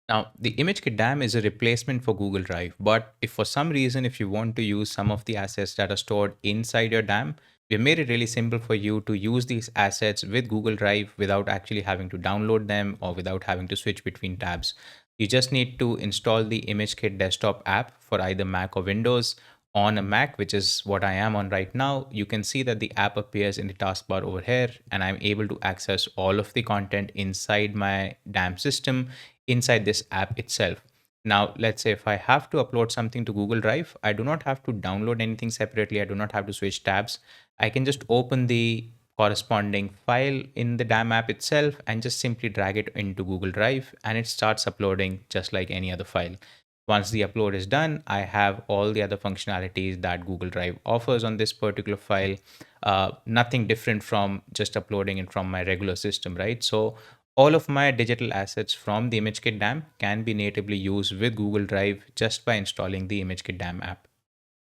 Now, the ImageKit DAM is a replacement for Google Drive, but if for some reason, if you want to use some of the assets that are stored inside your DAM, we made it really simple for you to use these assets with Google Drive without actually having to download them or without having to switch between tabs. You just need to install the ImageKit desktop app for either Mac or Windows. On a Mac, which is what I am on right now, you can see that the app appears in the taskbar over here, and I'm able to access all of the content inside my DAM system inside this app itself. Now, let's say if I have to upload something to Google Drive, I do not have to download anything separately. I do not have to switch tabs. I can just open the corresponding file in the DAM app itself and just simply drag it into Google Drive, and it starts uploading just like any other file. Once the upload is done, I have all the other functionalities that Google Drive offers on this particular file. Nothing different from just uploading it from my regular system, right? So all of my digital assets from the ImageKit DAM can be natively used with Google Drive just by installing the ImageKit DAM app.